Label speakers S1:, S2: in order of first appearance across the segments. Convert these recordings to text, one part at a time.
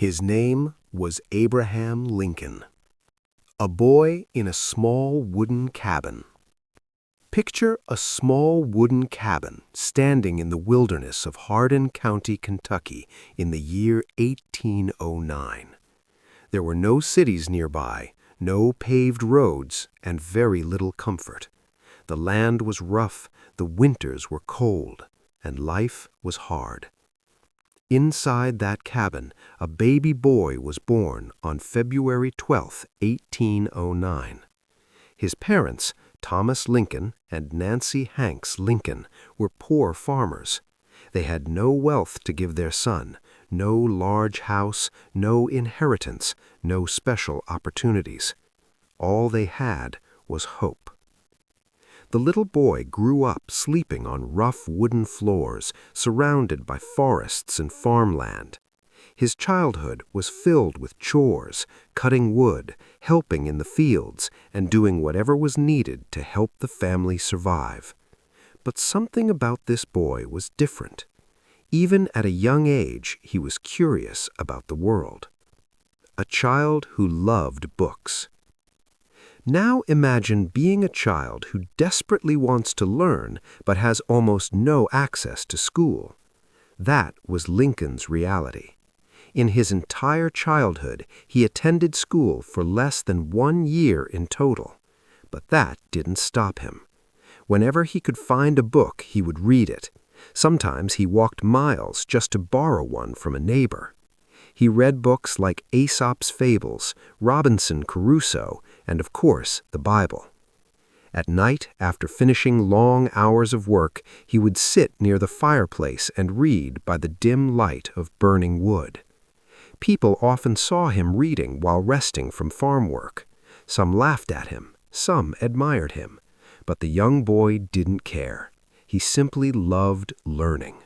S1: His name was Abraham Lincoln, a boy in a small wooden cabin. Picture a small wooden cabin standing in the wilderness of Hardin County, Kentucky in the year 1809. There were no cities nearby, no paved roads, and very little comfort. The land was rough, the winters were cold, and life was hard. Inside that cabin, a baby boy was born on February 12, 1809. His parents, Thomas Lincoln and Nancy Hanks Lincoln, were poor farmers. They had no wealth to give their son, no large house, no inheritance, no special opportunities. All they had was hope. The little boy grew up sleeping on rough wooden floors, surrounded by forests and farmland. His childhood was filled with chores, cutting wood, helping in the fields, and doing whatever was needed to help the family survive. But something about this boy was different. Even at a young age, he was curious about the world. A child who loved books. Now imagine being a child who desperately wants to learn but has almost no access to school. That was Lincoln's reality. In his entire childhood, he attended school for less than 1 year in total. But that didn't stop him. Whenever he could find a book, he would read it. Sometimes he walked miles just to borrow one from a neighbor. He read books like Aesop's Fables, Robinson Crusoe, and of course, the Bible. At night, after finishing long hours of work, he would sit near the fireplace and read by the dim light of burning wood. People often saw him reading while resting from farm work. Some laughed at him, some admired him, but the young boy didn't care. He simply loved learning.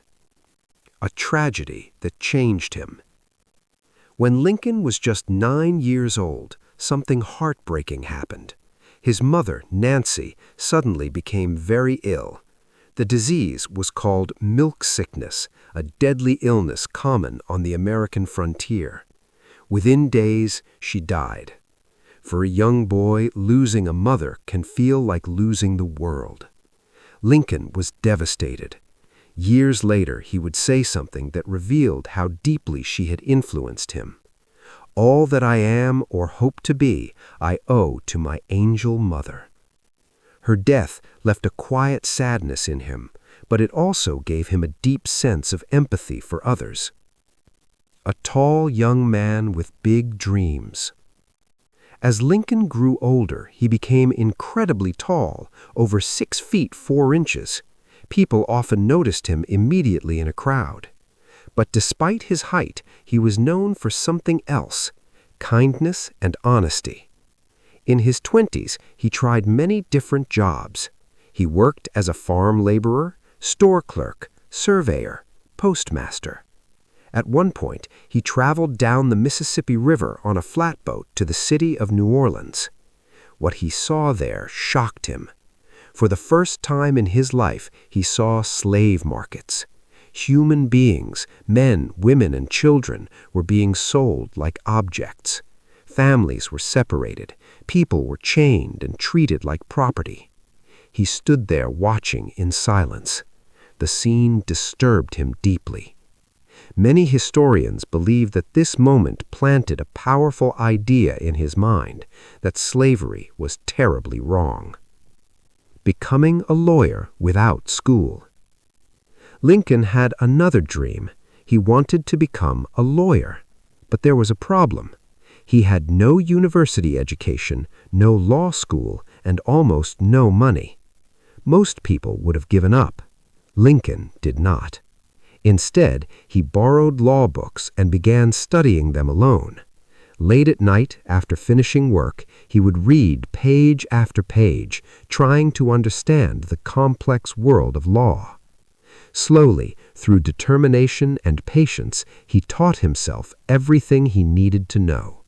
S1: A tragedy that changed him. When Lincoln was just 9 years old, something heartbreaking happened. His mother, Nancy, suddenly became very ill. The disease was called milk sickness, a deadly illness common on the American frontier. Within days, she died. For a young boy, losing a mother can feel like losing the world. Lincoln was devastated. Years later, he would say something that revealed how deeply she had influenced him. "All that I am or hope to be, I owe to my angel mother." Her death left a quiet sadness in him, but it also gave him a deep sense of empathy for others. A tall young man with big dreams. As Lincoln grew older, he became incredibly tall, over 6 feet 4 inches. People often noticed him immediately in a crowd. But despite his height, he was known for something else: kindness and honesty. In his 20s, he tried many different jobs. He worked as a farm laborer, store clerk, surveyor, postmaster. At one point, he traveled down the Mississippi River on a flatboat to the city of New Orleans. What he saw there shocked him. For the first time in his life, he saw slave markets. Human beings, men, women, and children, were being sold like objects. Families were separated. People were chained and treated like property. He stood there watching in silence. The scene disturbed him deeply. Many historians believe that this moment planted a powerful idea in his mind, that slavery was terribly wrong. Becoming a lawyer without school. Lincoln had another dream. He wanted to become a lawyer. But there was a problem. He had no university education, no law school, and almost no money. Most people would have given up. Lincoln did not. Instead, he borrowed law books and began studying them alone. Late at night, after finishing work, he would read page after page, trying to understand the complex world of law. Slowly, through determination and patience, he taught himself everything he needed to know.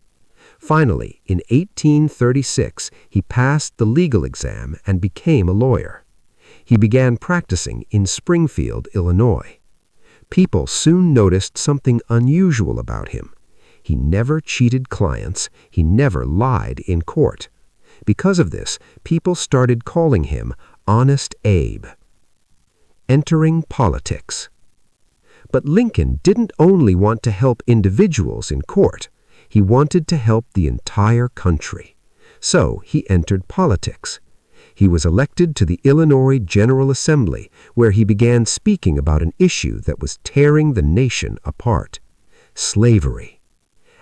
S1: Finally, in 1836, he passed the legal exam and became a lawyer. He began practicing in Springfield, Illinois. People soon noticed something unusual about him. He never cheated clients. He never lied in court. Because of this, people started calling him Honest Abe. Entering politics. But Lincoln didn't only want to help individuals in court. He wanted to help the entire country. So he entered politics. He was elected to the Illinois General Assembly, where he began speaking about an issue that was tearing the nation apart: slavery.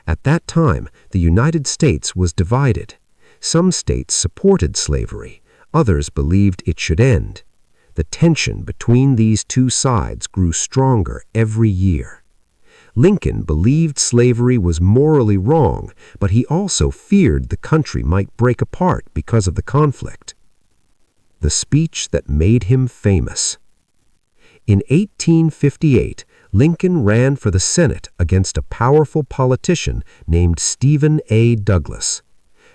S1: At that time, the United States was divided. Some states supported slavery. Others believed it should end. The tension between these two sides grew stronger every year. Lincoln believed slavery was morally wrong, but he also feared the country might break apart because of the conflict. The speech that made him famous. In 1858, Lincoln ran for the Senate against a powerful politician named Stephen A. Douglas.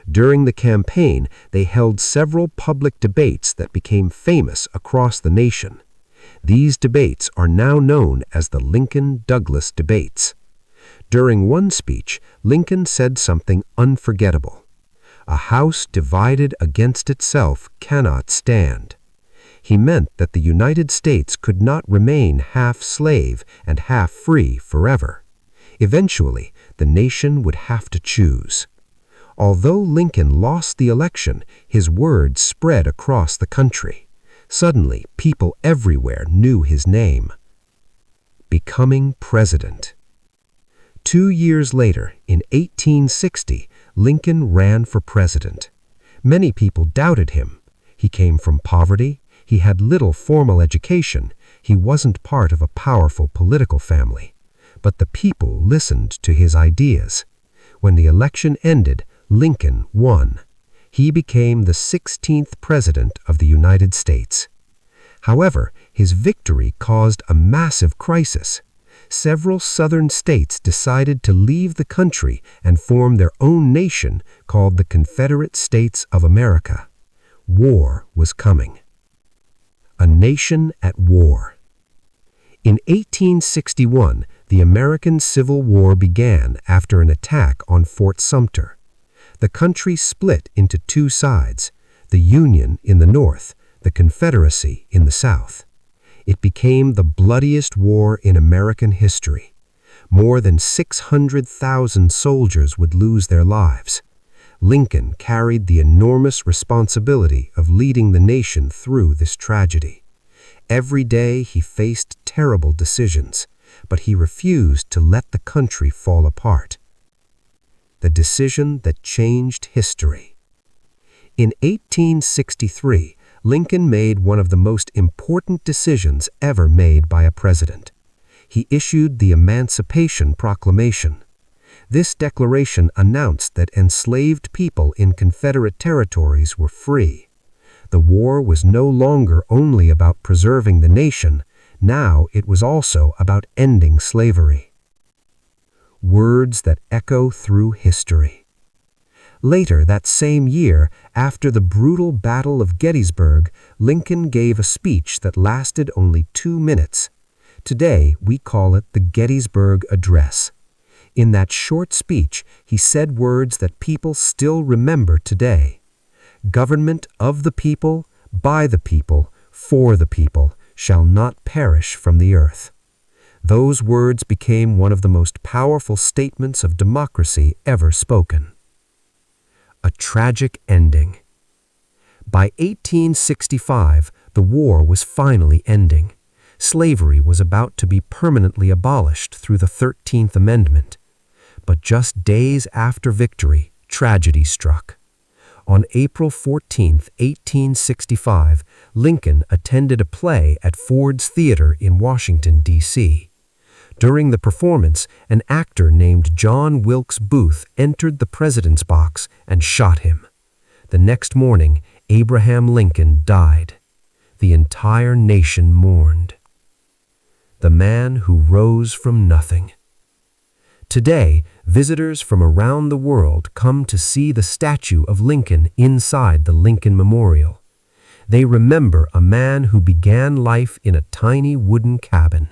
S1: During the campaign, they held several public debates that became famous across the nation. These debates are now known as the Lincoln-Douglas debates. During one speech, Lincoln said something unforgettable: "A house divided against itself cannot stand." He meant that the United States could not remain half slave and half free forever. Eventually, the nation would have to choose. Although Lincoln lost the election, his words spread across the country. Suddenly, people everywhere knew his name. Becoming president. 2 years later, in 1860, Lincoln ran for president. Many people doubted him. He came from poverty. He had little formal education. He wasn't part of a powerful political family. But the people listened to his ideas. When the election ended, Lincoln won. He became the 16th President of the United States. However, his victory caused a massive crisis. Several southern states decided to leave the country and form their own nation called the Confederate States of America. War was coming. A nation at war. In 1861, the American Civil War began after an attack on Fort Sumter. The country split into two sides: the Union in the north, the Confederacy in the south. It became the bloodiest war in American history. More than 600,000 soldiers would lose their lives. Lincoln carried the enormous responsibility of leading the nation through this tragedy. Every day he faced terrible decisions, but he refused to let the country fall apart. The decision that changed history. In 1863, Lincoln made one of the most important decisions ever made by a president. He issued the Emancipation Proclamation. This declaration announced that enslaved people in Confederate territories were free. The war was no longer only about preserving the nation. Now it was also about ending slavery. Words that echo through history. Later that same year, after the brutal Battle of Gettysburg, Lincoln gave a speech that lasted only 2 minutes. Today, we call it the Gettysburg Address. In that short speech, he said words that people still remember today. "Government of the people, by the people, for the people, shall not perish from the earth." Those words became one of the most powerful statements of democracy ever spoken. A tragic ending. By 1865, the war was finally ending. Slavery was about to be permanently abolished through the 13th Amendment. But just days after victory, tragedy struck. On April 14, 1865, Lincoln attended a play at Ford's Theater in Washington, D.C. During the performance, an actor named John Wilkes Booth entered the president's box and shot him. The next morning, Abraham Lincoln died. The entire nation mourned. The man who rose from nothing. Today, visitors from around the world come to see the statue of Lincoln inside the Lincoln Memorial. They remember a man who began life in a tiny wooden cabin,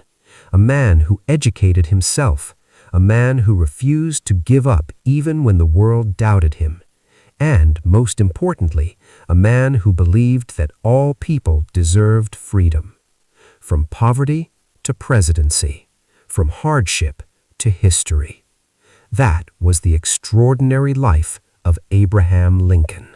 S1: a man who educated himself, a man who refused to give up even when the world doubted him, and, most importantly, a man who believed that all people deserved freedom. From poverty to presidency, from hardship to history. That was the extraordinary life of Abraham Lincoln.